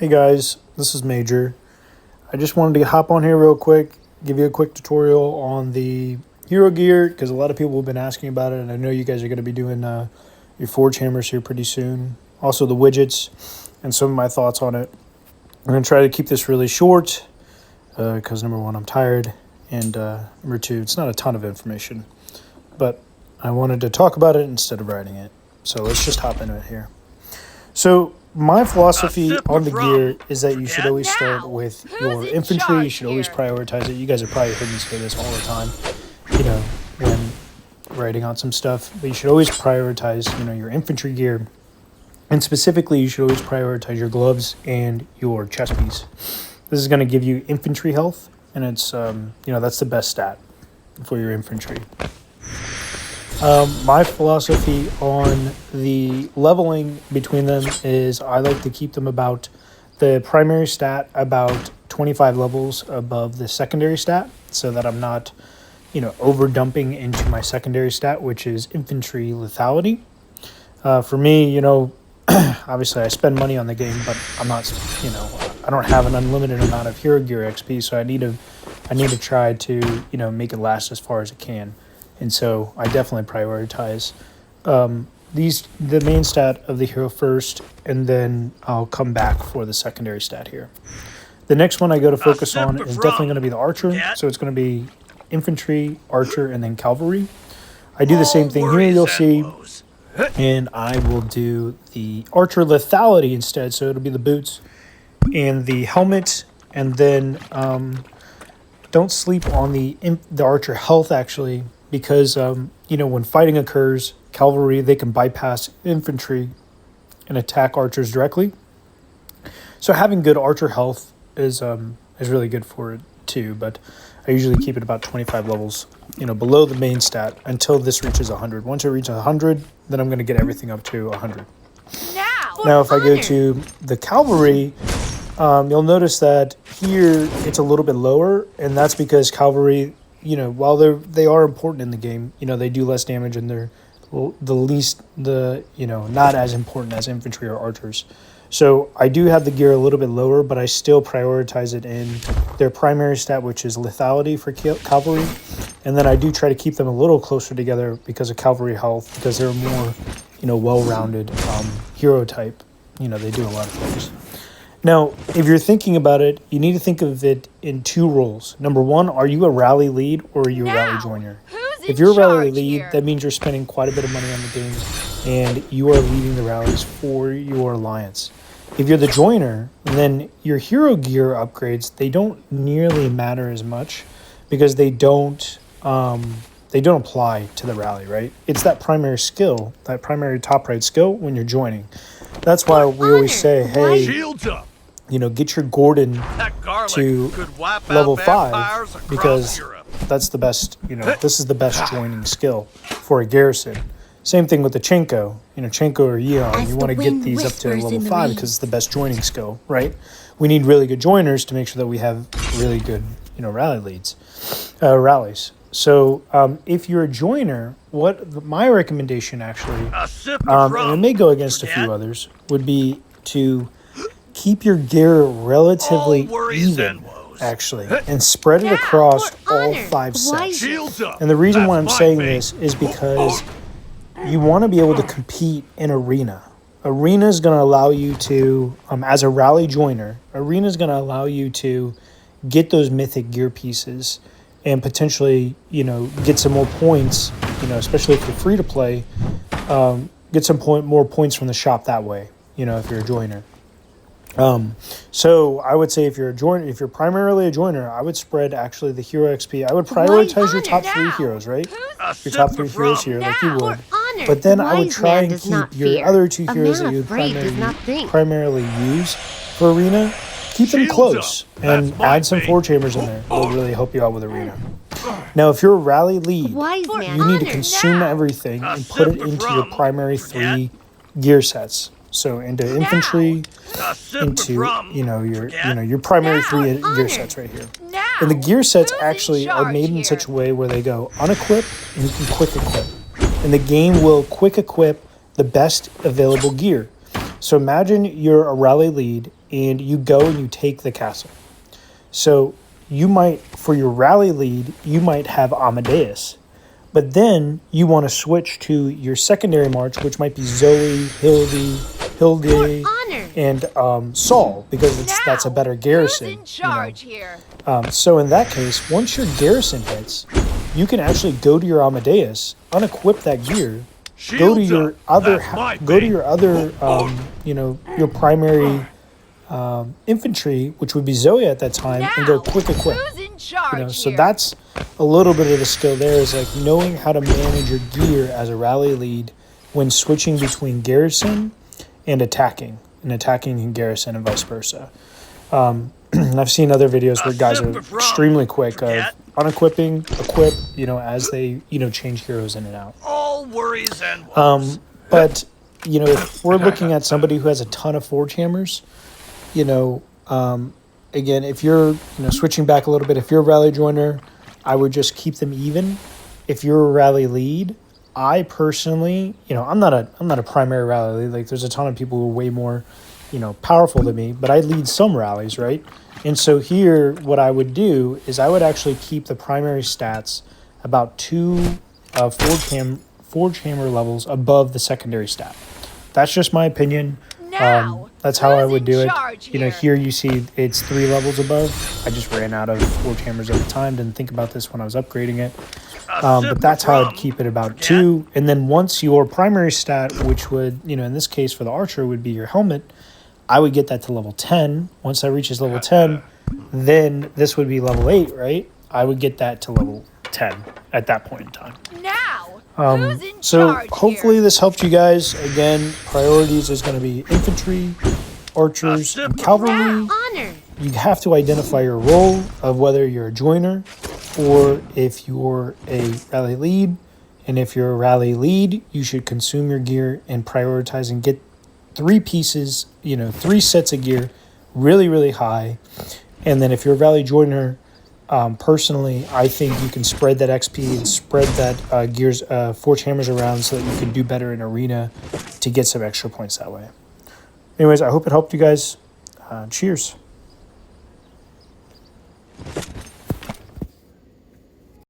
Hey guys, this is Major. I just wanted to hop on here real quick, give you a quick tutorial on the hero gear because a lot of people have been asking about it, and I know you guys are going to be doing your forge hammers here pretty soon. Also the widgets and some of my thoughts on it. I'm going to try to keep this really short because number one, I'm tired, and number two, it's not a ton of information, but I wanted to talk about it instead of writing it. So let's just hop into it here. So my philosophy on the gear is that you should always start with your infantry. You should always prioritize it. You guys have probably heard me say this all the time, when writing on some stuff. But you should always prioritize, your infantry gear. And specifically, you should always prioritize your gloves and your chest piece. This is going to give you infantry health, and it's, that's the best stat for your infantry. My philosophy on the leveling between them is I like to keep them about the primary stat about 25 levels above the secondary stat so that I'm not, over dumping into my secondary stat, which is infantry lethality. For me, obviously I spend money on the game, but I'm not, I don't have an unlimited amount of hero gear XP, so I need to try to, make it last as far as it can. And so I definitely prioritize the main stat of the hero first, and then I'll come back for the secondary stat here. The next one I go to focus on is definitely going to be the archer. So it's going to be infantry, archer, and then cavalry. I do the same thing here, you'll see. And I will do the archer lethality instead. So it'll be the boots and the helmet, and then don't sleep on the archer health actually. Because, when fighting occurs, cavalry, they can bypass infantry and attack archers directly. So having good archer health is really good for it too. But I usually keep it about 25 levels, below the main stat until this reaches 100. Once it reaches 100, then I'm going to get everything up to 100. Now, if I go to the cavalry, you'll notice that here it's a little bit lower, and that's because cavalry, while they are important in the game, they do less damage, and they're not as important as infantry or archers. So I do have the gear a little bit lower, but I still prioritize it in their primary stat, which is lethality for cavalry. And then I do try to keep them a little closer together because of cavalry health, because they're more, well-rounded hero type. They do a lot of things. Now, if you're thinking about it, you need to think of it in two roles. Number one, are you a rally lead or are you a rally joiner? If you're a rally lead, that means you're spending quite a bit of money on the game and you are leading the rallies for your alliance. If you're the joiner, then your hero gear upgrades, they don't nearly matter as much because they don't apply to the rally, right? It's that primary skill, that primary top right skill when you're joining. That's why we always say, hey, get your Gordon to level 5 because that's the best, this is the best joining skill for a garrison. Same thing with the Chenko, Chenko or Yeon. You want to get these up to level 5 because it's the best joining skill, right? We need really good joiners to make sure that we have really good, rallies. So if you're a joiner, what my recommendation actually, and it may go against a few others, would be to keep your gear relatively even, actually, and spread it across all 5 sets. And the reason why I'm saying this is because you want to be able to compete in arena. Arena is going to allow you to, as a rally joiner, arena is going to allow you to get those mythic gear pieces and potentially, get some more points, especially if you're free to play, get some more points from the shop that way, if you're a joiner. So I would say if you're primarily a joiner, I would spread actually the hero XP. I would prioritize your top 3 heroes, right? Your top 3 heroes here, like you would. But then I would try and keep your other 2 heroes that you would primarily use for arena. Keep them close and add some forge hammers in there. It'll really help you out with arena. Now, if you're a rally lead, you need to consume everything and put it into your primary 3 gear sets. So into infantry, into your primary 3 gear sets right here. And the gear sets actually are made in such a way where they go unequip and you can quick equip. And the game will quick equip the best available gear. So imagine you're a rally lead and you go and you take the castle. So you might, for your rally lead, you might have Amadeus. But then you want to switch to your secondary march, which might be Zoe, Hilde, and Saul, because that's a better garrison. Who's in charge here? So in that case, once your garrison hits, you can actually go to your Amadeus, unequip that gear, go to your other, your primary infantry, which would be Zoe at that time, and go quick equip. Who's in charge So here? that's a little bit of the skill there, is like knowing how to manage your gear as a rally lead when switching between garrison and attacking and garrison and vice versa. I've seen other videos where guys are extremely quick of unequipping, equip, as they, change heroes in and out. All worries and woes. But, if we're looking at somebody who has a ton of forge hammers, again, if you're, switching back a little bit, if you're a rally joiner, I would just keep them even. If you're a rally lead, I personally, I'm not a primary rally lead. Like, there's a ton of people who are way more, powerful than me, but I lead some rallies, right? And so here, what I would do is I would actually keep the primary stats about 2 forge hammer levels above the secondary stat. That's just my opinion. That's how I would do it. Here you see it's 3 levels above. I just ran out of forge hammers at the time. Didn't think about this when I was upgrading it. But that's how I'd keep it about 2. And then once your primary stat, which would, in this case for the archer, would be your helmet, I would get that to level 10. Once that reaches level 10, then this would be level 8, right? I would get that to level 10 at that point in time. Now, so hopefully this helped you guys. Again, priorities is going to be infantry, archers, and cavalry. You have to identify your role of whether you're a joiner or if you're a rally lead. And if you're a rally lead, you should consume your gear and prioritize and get 3 pieces, 3 sets of gear really, really high. And then if you're a rally joiner, personally, I think you can spread that XP and spread that forge hammers around so that you can do better in arena to get some extra points that way. Anyways, I hope it helped you guys. Cheers.